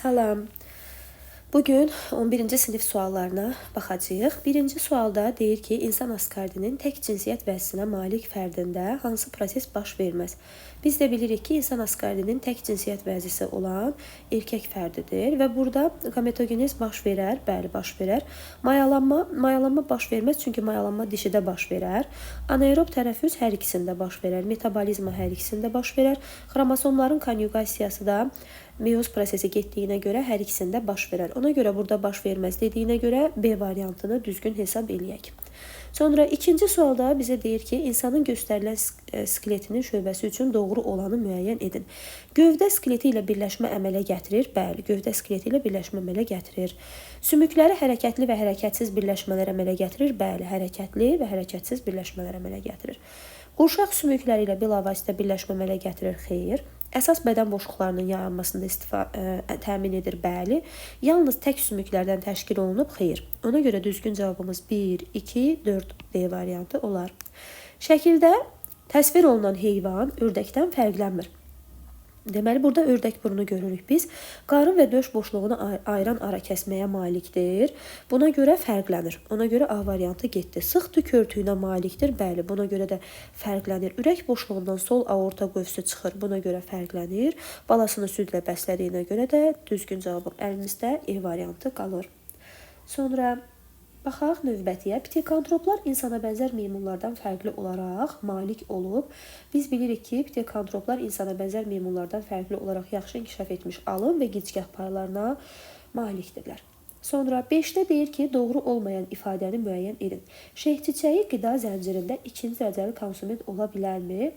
Salam. Bugün 11-ci sinif suallarına baxacağıq. Birinci sualda deyir ki, insan askardinin tək cinsiyyət vəziyyətinə malik fərdində hansı proses baş verməz? Biz də bilirik ki, insan askardinin tək cinsiyyət vəzisi olan erkək fərdidir və burada gametogenez baş verər, bəli baş verər. Mayalanma baş verməz, çünki mayalanma dişidə baş verər. Anaerob tənəffüs hər ikisində baş verər, metabolizma hər ikisində baş verər. Xromosomların konjugasiyası da meyoz prosesi getdiyinə görə hər ikisində baş verər. Ona görə burada baş verməz dediyinə görə B variantını düzgün hesab eləyək. Sonra ikinci sualda bizə deyir ki, insanın göstərilən skeletinin şöbəsi üçün doğru olanı müəyyən edin. Gövdə skeleti ilə birləşmə əmələ gətirir. Bəli, gövdə skeleti ilə birləşmə əmələ gətirir. Sümükləri hərəkətli və hərəkətsiz birləşmələr əmələ gətirir. Bəli, hərəkətli və hərəkətsiz birləşmələr əmələ gətirir. Qurşaq sümükləri ilə bilavasitə birləşmə əmələ gətirir. Xeyr. Əsas bədən boşluqlarının yayılmasında təmin edir, bəli. Yalnız tək sümüklərdən təşkil olunub, xeyr. Ona görə düzgün cavabımız 1, 2, 4 D variantı olar. Şəkildə təsvir olunan heyvan ördəkdən fərqlənmir. Deməli, burada ördək burnu görürük biz. Qarın və döş boşluğunu ayıran ara kəsməyə malikdir. Buna görə fərqlənir. Ona görə A variantı getdi. Sıx tük örtüyünə malikdir. Bəli, buna görə də fərqlənir. Ürək boşluğundan sol aorta qövsü çıxır. Buna görə fərqlənir. Balasını südlə bəslədiyinə görə də düzgün cavabım əlimizdə E variantı qalır. Sonra baxaq növbətiyə. Ptekantroplar insana bənzər meymunlardan fərqli olaraq malik olub. Biz bilirik ki, ptekantroplar insana bənzər meymunlardan fərqli olaraq yaxşı inkişaf etmiş alın və gicgah paylarına malikdirlər. Sonra 5-də deyir ki, doğru olmayan ifadəni müəyyən edin. Şeh çiçəyi qida zəncirində ikinci dərəcəli konsument ola bilərmi?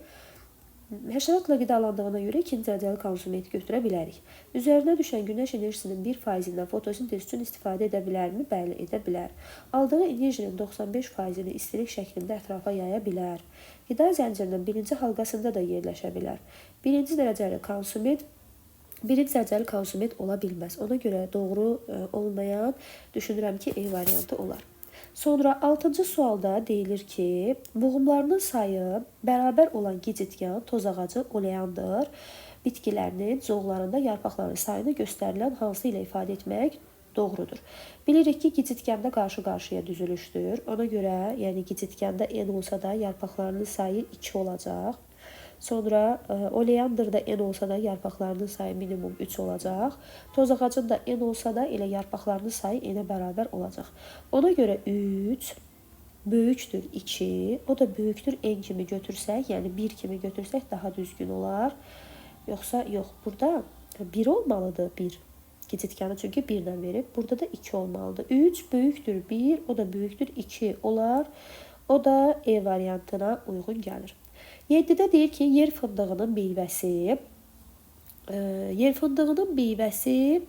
Həşəratla qidalandığına görə ikinci dərəcəli konsument götürə bilərik. Üzərinə düşən günəş enerjisinin 1%-dən fotosintez üçün istifadə edə bilərmi? Bəli, edə bilər. Aldığı enerjinin 95%-ni istilik şəklində ətrafa yaya bilər. Qida zəncirinin birinci halqasında da yerləşə bilər. Birinci dərəcəli konsument ola bilməz. Ona görə doğru olmayan düşünürəm ki, E variantı olar. Sonra 6-cı sualda deyilir ki, boğumlarının sayı bərabər olan gicitgan, toz ağacı, oleandır. Bitkilərinin zoğlarında yarpaqların sayını göstərilən hansı ilə ifadə etmək doğrudur. Bilirik ki, gicitkanda qarşı-qarşıya düzülüşdür. Ona görə, yəni gicitkanda N olsa da yarpaqlarının sayı 2 olacaq. Sonra oleandırda N olsa da yarpaqlarının sayı minimum 3 olacaq. Toz ağacında N olsa da elə yarpaqlarının sayı N-ə bərabər olacaq. Ona görə 3 böyükdür 2, o da böyükdür N kimi götürsək, yəni 1 kimi götürsək daha düzgün olar. Yoxsa yox, burada 1 olmalıdır 1. Gecitkanı çünki 1-dən verib. Burada da 2 olmalıdır. 3 böyükdür 1, o da böyükdür 2 olar. O da E variantına uyğun gəlir. 7-də deyir ki, yer fındığının meyvəsi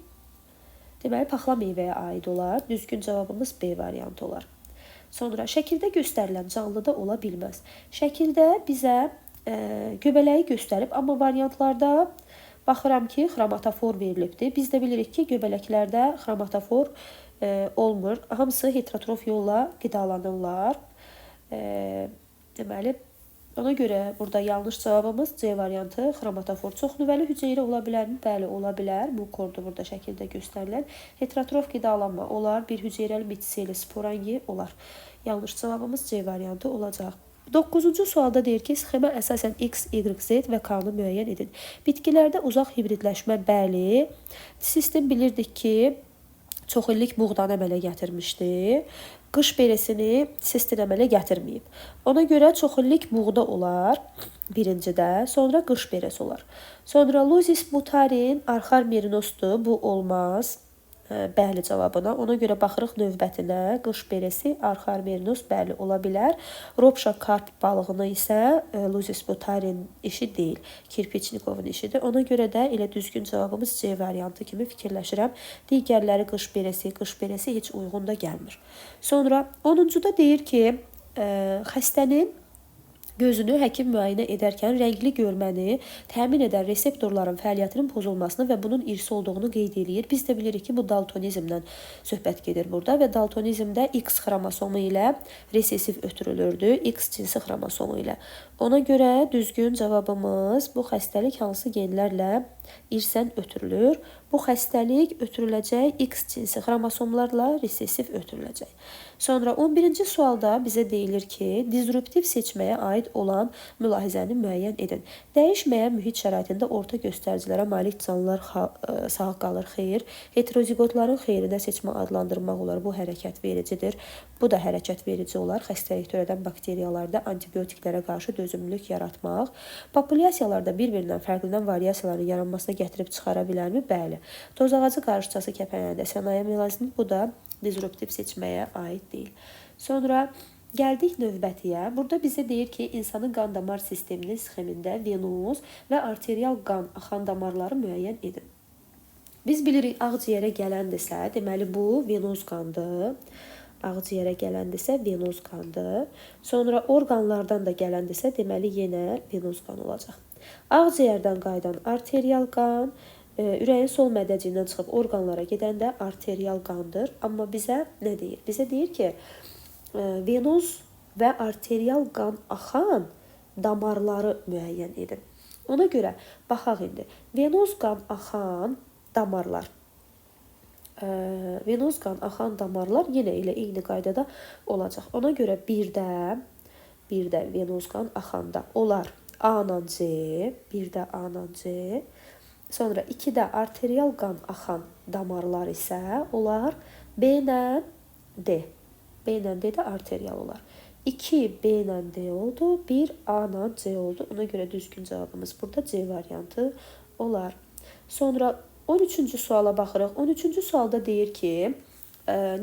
deməli paxla meyvəyə aid olar. Düzgün cavabımız B variantı olar. Sonra şəkildə göstərilən canlıda ola bilməz. Şəkildə bizə göbələyi göstərib, amma variantlarda baxıram ki, xromatofor verilibdir. Biz də bilirik ki, göbələklərdə xromatofor olmur. Hamısı heterotrof yolla qidalanırlar. Deməli, ona görə burada yanlış cavabımız C variantı xromatofor. Çox nüvəli hüceyrə ola bilərmi? Bəli, ola bilər. Bu korda burada şəkildə göstərilən. Heterotrof qidalanma olar. Bir hüceyrəli mitiseli sporangi olar. Yanlış cavabımız C variantı olacaq. 9-cu sualda deyir ki, sxemə əsasən X, Y, Z və K-nı müəyyən edin. Bitkilərdə uzaq hibridləşmə bəli. Sistem bilirdik ki, çoxillik buğdanı əmələ gətirmişdi. Qış beresini sistem əmələ gətirməyib. Ona görə çoxillik buğda olar birincidə, sonra qış beresi olar. Sonra luzis mutarin arxar merinosdur, bu olmaz. Bəli cavabına. Ona görə baxırıq növbətinə. Qış beresi, arxar merinos bəli ola bilər. Ropşa karp balığını isə luzis mutarin işi deyil. Kirpiçnikovun işidir. Ona görə də elə düzgün cavabımız C variantı kimi fikirləşirəm. Digərləri qış beresi heç uyğun da gəlmir. Sonra 10-cuda deyir ki, xəstənin gözünü həkim müayinə edərkən rəngli görməni təmin edən reseptorların fəaliyyətinin pozulmasını və bunun irsi olduğunu qeyd edir. Biz də bilirik ki, bu daltonizmdən söhbət gedir burada və daltonizmdə X xromosomu ilə resesiv ötürülürdü, X cinsi xromosomu ilə. Ona görə düzgün cavabımız bu xəstəlik hansı genlərlə irsən ötürülür. Bu xəstəlik ötürüləcək X cinsi xromosomlarla resessiv ötürüləcək. Sonra 11-ci sualda bizə deyilir ki, disruptiv seçməyə aid olan mülahizəni müəyyən edin. Dəyişməyən mühit şəraitində orta göstəricilərə malik canlılar sağ qalır, xeyr. Heterozigotların xeyrinə seçmə adlandırmaq olar. Bu hərəkət vericidir. Bu da hərəkət verici olar. Xəstəlik törədən bakteriyalarda antibiotiklərə qarşı dözümlülük yaratmaq. Populyasiyalarda bir-birindən fərqlənən variasiyaların yaranmasına gətirib çıxara bilərmi? Bəli. Toz ağacı qarışçası kəpənəndə sənaye melazini, bu da disruptiv seçməyə aid deyil. Sonra gəldik növbətiyə. Burada bizə deyir ki, insanın qan damar sisteminin sxemində venoz və arterial qan axan damarları müəyyən edin. Biz bilirik, ağciyərə gələndirsə, deməli bu venoz qandır. Ağciyərə gələndirsə venoz qandır. Sonra orqanlardan da gələndirsə, deməli yenə venoz qan olacaq. Ağciyərdən qayıdan arterial qan, ürəyin sol mədəciyindən çıxıb orqanlara gedəndə arterial qandır. Amma bizə nə deyir? Bizə deyir ki, venoz və arterial qan axan damarları müəyyən edin. Ona görə baxaq indi. Venoz qan axan damarlar. Venoz qan axan damarlar yenə elə eyni qaydada olacaq. Ona görə bir də venoz qan axanda olar A-nan C, bir də A-nan C. Sonra 2-də arterial qan axan damarlar isə olar B-lə D. B-lə D də arterial olar. 2 B-lə D oldu, 1 A-lə C oldu. Ona görə düzgün cavabımız burada C variantı olar. Sonra 13-cü suala baxırıq. 13-cü sualda deyir ki,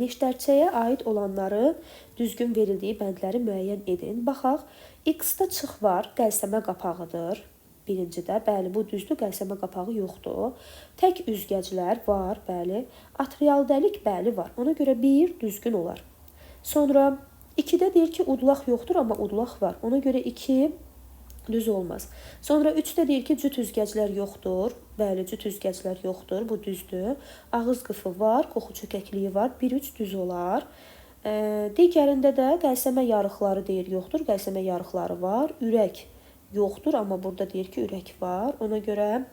neştərçəyə aid olanları düzgün verildiyi bəndləri müəyyən edin. Baxaq, X-da çıx var, qəlsəmə qapağıdır. Birincidə, bəli, bu düzdür, qəlsəmə qapağı yoxdur. Tək üzgəclər var, bəli. Atrial dəlik, bəli, var. Ona görə 1 düzgün olar. Sonra 2-də deyir ki, udulaq yoxdur, amma udulaq var. Ona görə 2 düz olmaz. Sonra 3-də deyir ki, cüt üzgəclər yoxdur. Bəli, cüt üzgəclər yoxdur, bu düzdür. Ağız qıfı var, qoxu çökəkliyi var. 1-3 düz olar. Digərində də qəlsəmə yarıqları deyir yoxdur, qəlsəmə yarıqları var. Ürək yoxdur, amma burada deyir ki, ürək var. Ona görə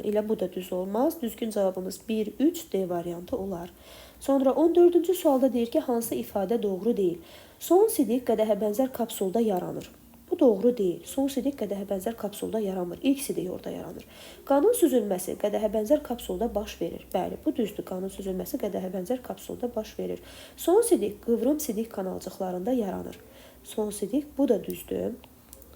elə bu da düz olmaz. Düzgün cavabımız 1-3 D variantı olar. Sonra 14-cü sualda deyir ki, hansı ifadə doğru deyil? Son sidik qədəhə bənzər kapsulda yaranır. Bu doğru deyil. Son sidik qədəhə bənzər kapsulda yaranmır. İlk sidik orada yaranır. Qanın süzülməsi qədəhə bənzər kapsulda baş verir. Bəli, bu düzdür. Qanın süzülməsi qədəhə bənzər kapsulda baş verir. Son sidik qıvrım sidik kanalcıqlarında yaranır. Son sidik, bu da düzdür.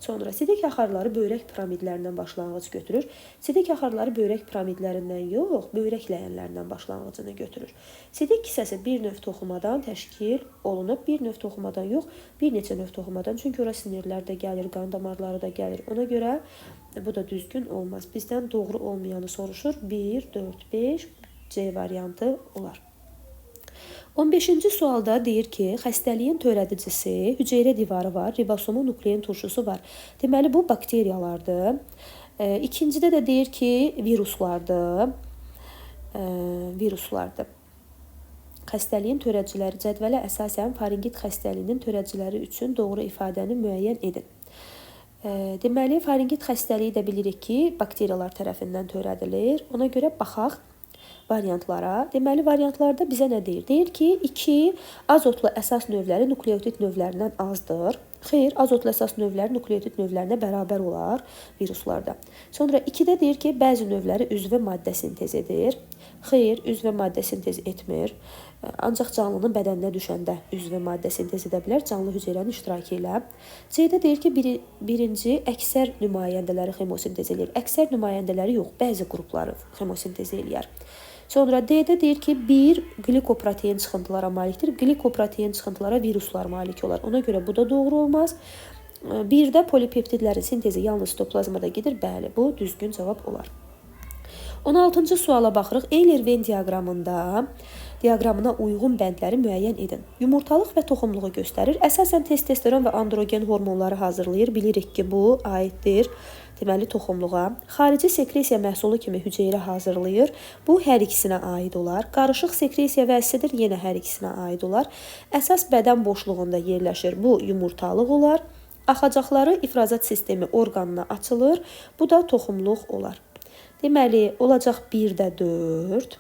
Sonra sidik axarları böyrək piramidlərindən başlanğıc götürür. Sidik axarları böyrək piramidlərindən yox, böyrək ləyənlərindən başlanğıcını götürür. Sidik kisəsi bir növ toxumadan təşkil olunub, bir növ toxumadan yox, bir neçə növ toxumadan. Çünki ora sinirlər də gəlir, qan damarları da gəlir. Ona görə bu da düzgün olmaz. Bizdən doğru olmayanı soruşur. 1, 4, 5 C variantı olar. 15-ci sualda deyir ki, xəstəliyin törədicisi hüceyrə divarı var, ribosomu nuklein turşusu var. Deməli, bu bakteriyalardır. İkincidə də deyir ki, viruslardır. Xəstəliyin törədiciləri cədvələ əsasən faringit xəstəliyinin törədiciləri üçün doğru ifadəni müəyyən edin. Deməli, faringit xəstəliyi də bilirik ki, bakteriyalar tərəfindən törədilir. Ona görə baxaq variantlara. Deməli, variantlarda bizə nə deyir? Deyir ki, 2 azotlu əsas növləri nukleotid növlərindən azdır. Xeyr, azotlu əsas növləri nukleotid növlərinə bərabər olar viruslarda. Sonra 2-də deyir ki, bəzi növləri üzvə maddə sintez edir. Xeyr, üzvə maddə sintez etmir. Ancaq canlının bədəninə düşəndə üzvə maddə sintez edə bilər canlı hüceyrənin iştirakı ilə. C-də deyir ki, birinci əksər nümayəndələri xemosintez edir. Əksər nümayəndələri yox, bəzi qrupları xemosintez eləyər. Sonra D-də deyir ki, 1 glikoprotein çıxıntılara malikdir. Glikoprotein çıxıntılara viruslar malik olar. Ona görə bu da doğru olmaz. 1-də polipeptidlərin sintezi yalnız sitoplazmada gedir. Bəli, bu düzgün cavab olar. 16-cı suala baxırıq. Eyler-Venn diaqramına uyğun bəndləri müəyyən edin. Yumurtalıq və toxumluğu göstərir. Əsasən testosteron və androgen hormonları hazırlayır. Bilirik ki, bu aiddir. Deməli, toxumluğa. Xarici sekresiya məhsulu kimi hüceyrə hazırlayır. Bu, hər ikisinə aid olar. Qarışıq sekresiya vəsidir, yenə hər ikisinə aid olar. Əsas bədən boşluğunda yerləşir. Bu, yumurtalıq olar. Axacaqları ifrazat sistemi orqanına açılır. Bu da toxumluq olar. Deməli, olacaq 1-də 4.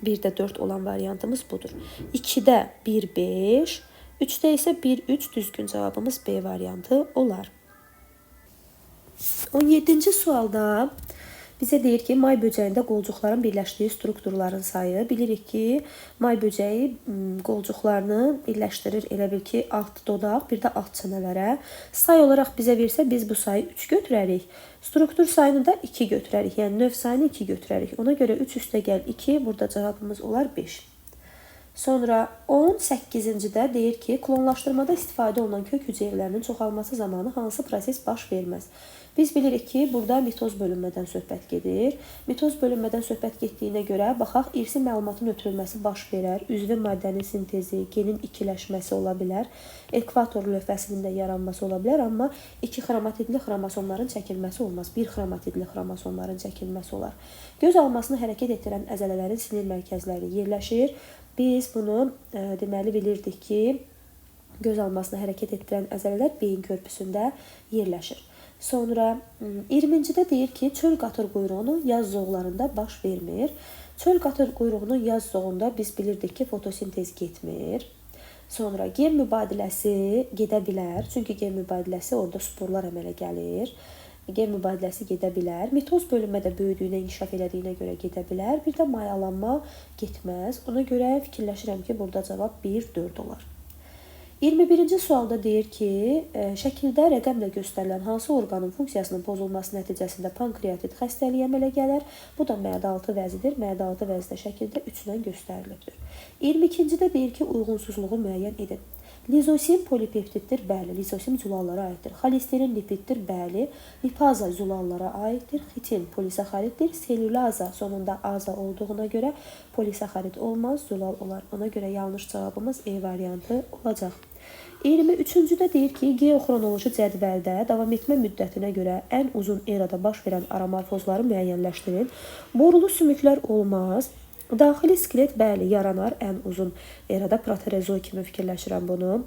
1-də 4 olan variantımız budur. 2-də 1, 5. 3-də isə 1, 3 düzgün cavabımız B variantı olar. 17-ci sualda bizə deyir ki, may böcəyində qolcuqların birləşdiyi strukturların sayı. Bilirik ki, may böcəyi qolcuqlarını birləşdirir. Elə bil ki, alt dodaq, bir də alt çənələrə. Say olaraq bizə versə, biz bu sayı 3 götürərik. Struktur sayını da 2 götürərik. Yəni, növ sayını 2 götürərik. Ona görə 3 üstə gəl 2. Burada cavabımız olar 5. Sonra 18-cidə deyir ki, klonlaşdırmada istifadə olunan kök hüceyrələrinin çoxalması zamanı hansı proses baş verməz? Biz bilirik ki, burada mitoz bölünmədən söhbət gedir. Mitoz bölünmədən söhbət getdiyinə görə, baxaq, irsi məlumatın ötürülməsi baş verər, üzvü maddənin sintezi, genin ikiləşməsi ola bilər, ekvator lövhəsinin də yaranması ola bilər, amma 2 xromatidli xromosomların çəkilməsi olmaz, 1 xromatidli xromosomların çəkilməsi olar. Göz almasını hərəkət etdirən əzələlərin sinir mərkəzləri yerləşir. Biz bunu deməli bilirdik ki, göz almasını hərəkət etdirən əzələlər beyin körpüsündə yerləşir. Sonra 20-cidə deyir ki, çöl qatır quyruğunu yaz zoğlarında baş vermir. Çöl qatır quyruğunun yaz zoğunda biz bilirdik ki, fotosintez getmir. Sonra gen mübadiləsi gedə bilər. Çünki gen mübadiləsi orada sporlar əmələ gəlir. Gen mübadiləsi gedə bilər. Mitoz bölünmədə böyüdüyünə, inkişaf elədiyinə görə gedə bilər. Bir də mayalanma getməz. Ona görə fikirləşirəm ki, burada cavab 1, 4 olar. 21-ci sualda deyir ki, şəkildə rəqəmlə göstərilən hansı orqanın funksiyasının pozulması nəticəsində pankreatit xəstəliyi əmələ gələr? Bu da mədə-altı vəzidir. Mədə-altı vəzi də şəkildə 3-lə göstərilibdir. 22-cidə deyir ki, uyğunsuzluğu müəyyən edin. Lizosim polipeptiddir, bəli, lizosim zülallara aiddir. Xolesterin lipiddir, bəli, lipaza zülallara aiddir. Xitin polisaxariddir, selülaza sonunda aza olduğuna görə polisaxarid olmaz, zülal olar. Ona görə yanlış cavabımız E variantı olacaq. 23-cüdə deyir ki, geoxronoloji cədvəldə davam etmə müddətinə görə ən uzun erada baş verən aramorfozları müəyyənləşdirin. Borulu sümüklər olmaz. Daxili skelet bəli yaranar ən uzun erada, proterozoy kimi fikirləşirəm bunu.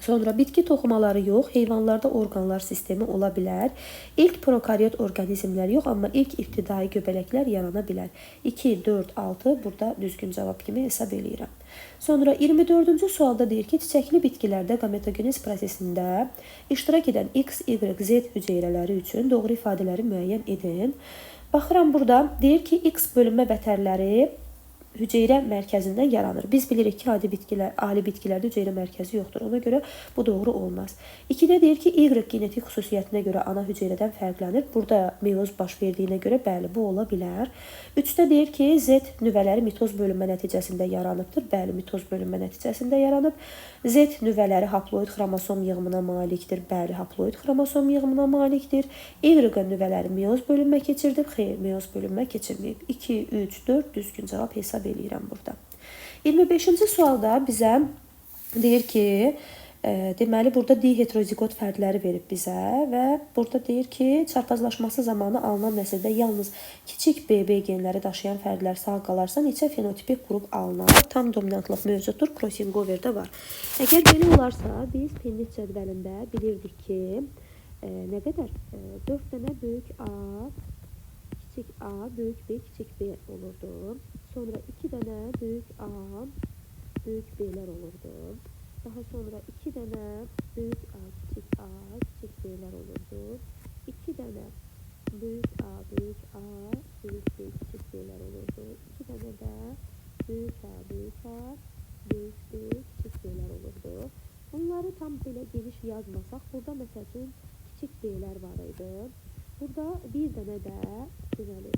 Sonra bitki toxumaları yox, heyvanlarda orqanlar sistemi ola bilər. İlk prokaryot orqanizmlər yox, amma ilk ibtidai göbələklər yarana bilər. 2, 4, 6 burada düzgün cavab kimi hesab eləyirəm. Sonra 24-cü sualda deyir ki, çiçəkli bitkilərdə gametogenez prosesində iştirak edən X, Y, Z hüceyrələri üçün doğru ifadələri müəyyən edin. Baxıram burada, deyir ki, X bölünmə vətərləri hüceyrə mərkəzindən yaranır. Biz bilirik ki, ali bitkilərdə hüceyrə mərkəzi yoxdur. Ona görə bu doğru olmaz. 2-də deyir ki, Y genetik xüsusiyyətinə görə ana hüceyrədən fərqlənir. Burada meyoz baş verdiyinə görə bəli, bu ola bilər. 3-də deyir ki, Z nüvələri mitoz bölünmə nəticəsində yaranıbdır. Bəli, mitoz bölünmə nəticəsində yaranıb. Z nüvələri haploid xromosom yığımına malikdir. Bəli, haploid xromosom yığımına malikdir. Y nüvələri meyoz bölünmə keçirdib. Xeyr, meyoz bölünmə keçirməyib. 2, 3, 4 düzgün cavab hesab eləyirəm burada. 25-ci sualda bizə deyir ki, deməli burada diheterozigot fərdləri verib bizə və burada deyir ki, çarpazlaşması zamanı alınan nəsildə yalnız kiçik BB genləri daşıyan fərdlər sağ qalarsa neçə fenotipik qrup alınır? Tam dominantlıq mövcuddur, crossing over də var. Əgər belə olarsa, biz Pennet cədvəlində bilirdik ki, nə qədər? 4 dənə böyük A, kiçik A, böyük B, kiçik B olurdu. Sonra 2 dənə böyük A, böyük B'lər olurdu. Daha sonra 2 dənə böyük A, kiçik B'lər olurdu. 2 dənə böyük A, böyük B, kiçik B'lər olurdu. 2 dənə də böyük A, böyük B, kiçik B'lər olurdu. Bunları tam belə geniş yazmasaq, burada məsəl üçün kiçik B'lər var idi. Burada bir dənə də deməli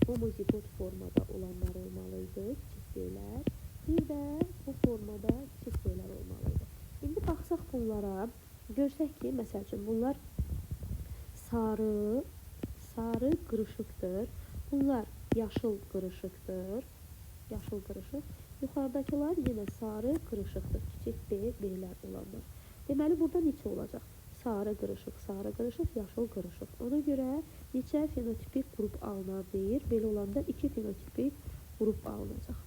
homozigot formada olanlar olmalıydı, kiçik B'lər. Bir də bu formada kiçik B'lər olmalıydı. İndi baxsaq bunlara, görsək ki, məsəl üçün bunlar sarı qırışıqdır. Bunlar yaşıl qırışıqdır. Yaşıl qırışıq. Yuxarıdakılar yenə sarı qırışıqdır. Kiçik B, B'lər olanlar. Deməli, burada neçə olacaq? Sarı qırışıq, yaşıl qırışıq. Ona görə neçə fenotipik qrup alınar deyir. Belə olanda 2 fenotipik qrup alınacaq.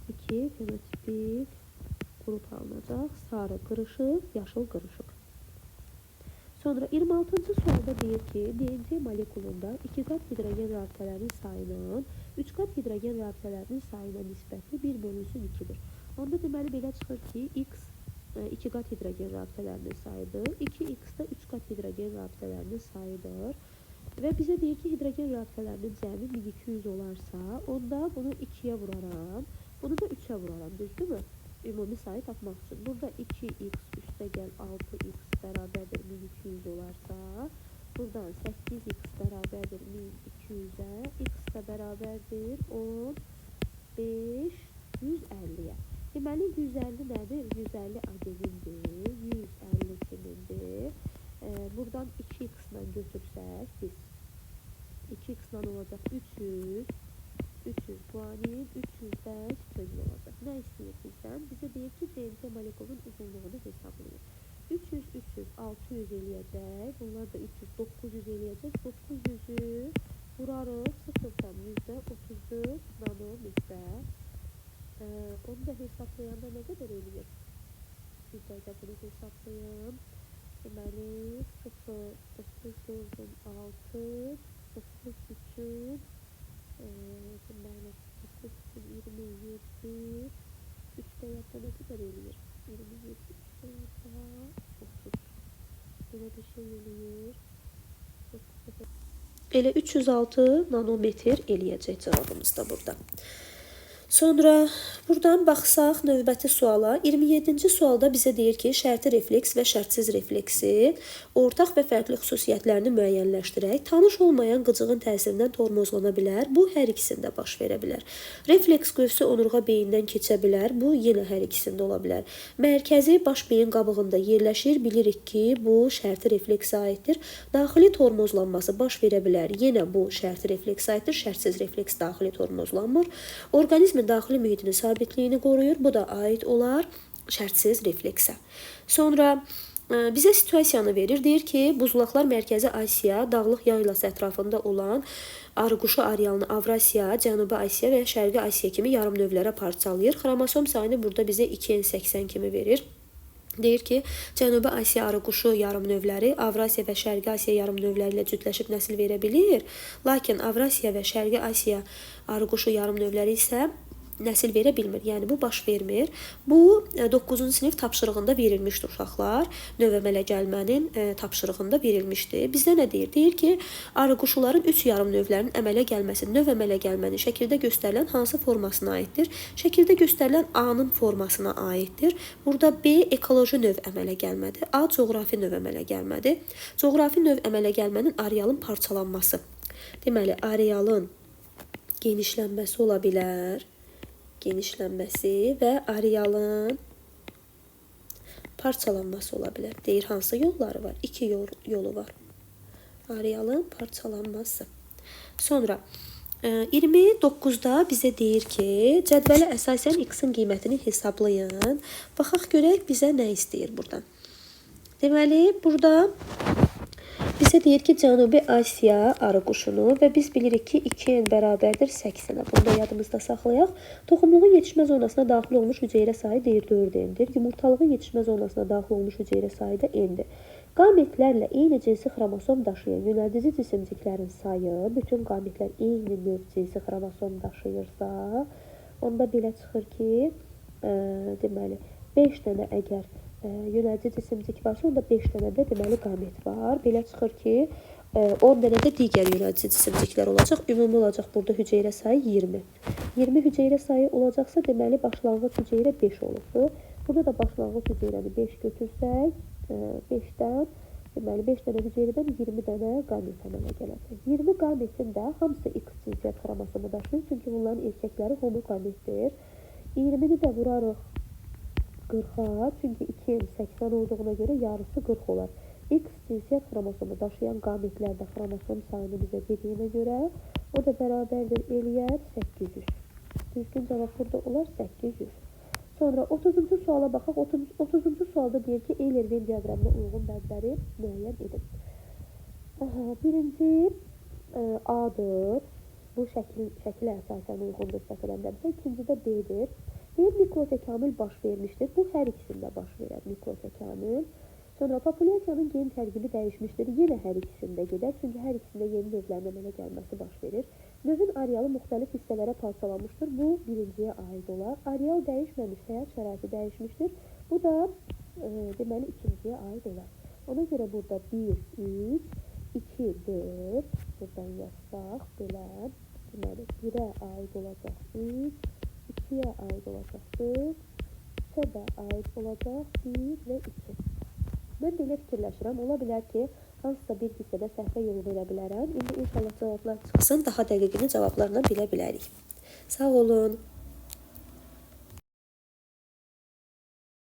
2 fenotipik qrup alınacaq. Sarı qırışıq, yaşıl qırışıq. Sonra 26-cı sualda deyir ki, DNC molekulunda 2 qat hidrogen rabitələrinin sayının 3 qat hidrogen rabitələrinin sayına nisbəti 1 bölünsün 2-dir. Onda deməli belə çıxır ki, x 2 qat hidrogen rabitələrinin sayıdır, 2x da 3 qat hidrogen rabitələrinin sayıdır. Və bizə deyir ki, hidrogen rabitələrinin cəmi 1200 olarsa, onda bunu 2-yə vuraram, bunu da 3-ə vuraram, düzdürmü? Ümumi sayı tapmaq üçün. Burada 2x üstə gəl 6x bərabərdir 1200 olarsa, buradan 8x bərabərdir 1200-ə, x də bərabərdir 1550-yə. Deməli, 150 nədir? 150 adenindir, 150 kimindir. Buradan 2x-la götürsək, biz 2x-la olacaq 300 guanin, 300-də sözlü olacaq. Nə istəyir bizdən? Bizə deyir ki, DNC molekulun uzunluğunu hesablayır. 300, 600 eləyəcək. Bunlar da 300, 900 eləyəcək. 900-ü vurarıq 0,34 nanometr. Onu da hesablayanda nə qədər eləyir? Bir dəqiqə bunu hesablayın. Deməli, 0, 9, 6, 9, deməli, 27, 3 deyəndə nə qədər eləyir? 27, 30, belə bir şey eləyir. Elə 306 nanometr eləyəcək cavabımız da burada. Sonra buradan baxsaq növbəti suala. 27-ci sualda bizə deyir ki, şərti refleks və şərtsiz refleksi ortaq və fərqli xüsusiyyətlərini müəyyənləşdirək. Tanış olmayan qıcığın təsirindən tormozlana bilər. Bu, hər ikisində baş verə bilər. Refleks qövsü onurğa beyindən keçə bilər. Bu, yenə hər ikisində ola bilər. Mərkəzi baş beyin qabığında yerləşir. Bilirik ki, bu şərti refleksə aiddir. Daxili tormozlanması baş verə bilər. Yenə bu şərti refleksə aiddir. Şərtsiz refleks daxili tormozlanmır. Orqanizmin daxili mühitinin sabitliyini qoruyur. Bu da aid olar şərtsiz refleksə. Sonra bizə situasiyanı verir. Deyir ki, buzlaqlar Mərkəzi Asiya, Dağlıq yaylası ətrafında olan arıquşu arealını Avrasiya, Cənubi Asiya və Şərqi Asiya kimi yarım növlərə parçalayır. Xromosom sayını burada bizə 2n80 kimi verir. Deyir ki, Cənubi Asiya arıquşu yarım növləri Avrasiya və Şərqi Asiya yarım növləri ilə cütləşib nəsil verə bilir. Lakin Avrasiya və Şərqi Asiya arıquşu yarım növləri isə nəsil verə bilmir. Yəni, bu baş vermir. Bu, 9-cu sinif tapşırığında verilmişdir uşaqlar. Növ əmələ gəlmənin tapşırığında verilmişdir. Bizdə nə deyir? Deyir ki, arıquşuların 3 yarım növlərinin əmələ gəlməsi növ əmələ gəlmənin şəkildə göstərilən hansı formasına aiddir? Şəkildə göstərilən A-nın formasına aiddir. Burada B ekoloji növ əmələ gəlmədir. A coğrafi növ əmələ gəlmədir. Coğrafi növ əmələ gəlmənin arealın parçalanması. Deməli, arealın genişlənməsi ola bilər. Genişlənməsi və arealın parçalanması ola bilər. Deyir, hansı yolları var? 2 yolu var. Arealın parçalanması. Sonra 29-da bizə deyir ki, cədvələ əsasən x-in qiymətini hesablayın. Baxaq görək bizə nə istəyir buradan. Deməli, burada bizə deyir ki, Cənubi Asiya arıquşunu və biz bilirik ki, 2n bərabərdir 80-ə. Bunu da yadımızda saxlayaq. Toxumluğun yetişmə zonasına daxil olmuş hüceyrə sayı deyir 4n-dir. Yumurtalığın yetişmə zonasına daxil olmuş hüceyrə sayı da n-dir. Qametlərlə eyni cinsi xromosom daşıyan yönəldici cisimciklərin sayı, bütün qametlər eyni növ cinsi xromosom daşıyırsa, onda belə çıxır ki, deməli, 5 dənə əgər yönəldici cisimcik varsa, onda 5 dənə də deməli qamet var. Belə çıxır ki, 10 dənə də digər yönəldici cisimciklər olacaq. Ümumi olacaq burada hüceyrə sayı 20. 20 hüceyrə sayı olacaqsa, deməli başlanğıc hüceyrə 5 olubdur. Burada da başlanğıc hüceyrəni 5 götürsək, 5-dən, deməli 5 dənə hüceyrədən 20 dənə qamet əmələ gələcək. 20 qametin də hamısı X cinsiyyət xromosomu daşıyır, çünki bunların erkəkləri homoqametdir. 20-ni də vurarıq 40-a, çünki 2n 80 olduğuna görə yarısı 40 olar. X cinsiyyət xromosomu daşıyan qametlərdə xromosom sayını bizə dediyinə görə, o da bərabərdir eləyər 800. Düzgün cavab burada olar 800. Sonra 30-cu suala baxaq. 30-cu sualda deyir ki, Euler-Venn diaqramına uyğun bəndləri müəyyən edin. Birinci A-dır. Bu şəkilə əsasən uyğundur səhv eləmirəmsə. İkincidə B-dir. Deyir, mikrotəkamül baş vermişdir. Bu, hər ikisində baş verər mikrotəkamül. Sonra populyasiyanın gen tərkibi dəyişmişdir. Yenə hər ikisində gedər. Çünki hər ikisində yeni növlərin əmələ gəlməsi baş verir. Növün arealı müxtəlif hissələrə parçalanmışdır. Bu birinciyə aid olar. Areal dəyişməmiş, həyat şəraiti dəyişmişdir. Bu da deməli ikinciyə aid olar. Ona görə burada 1, 3, 2, 4 buradan yazsaq belə. Deməli 1-ə aid olacaq 3, 2-yə aid olacaq 4, 3-ə də aid olacaq 1 və 2. Mən belə fikirləşirəm. Ola bilər ki, hansısa bir hissədə səhvə yol verə bilərəm. İndi inşallah cavablar çıxsın, daha dəqiqini cavablarla bilə bilərik. Sağ olun.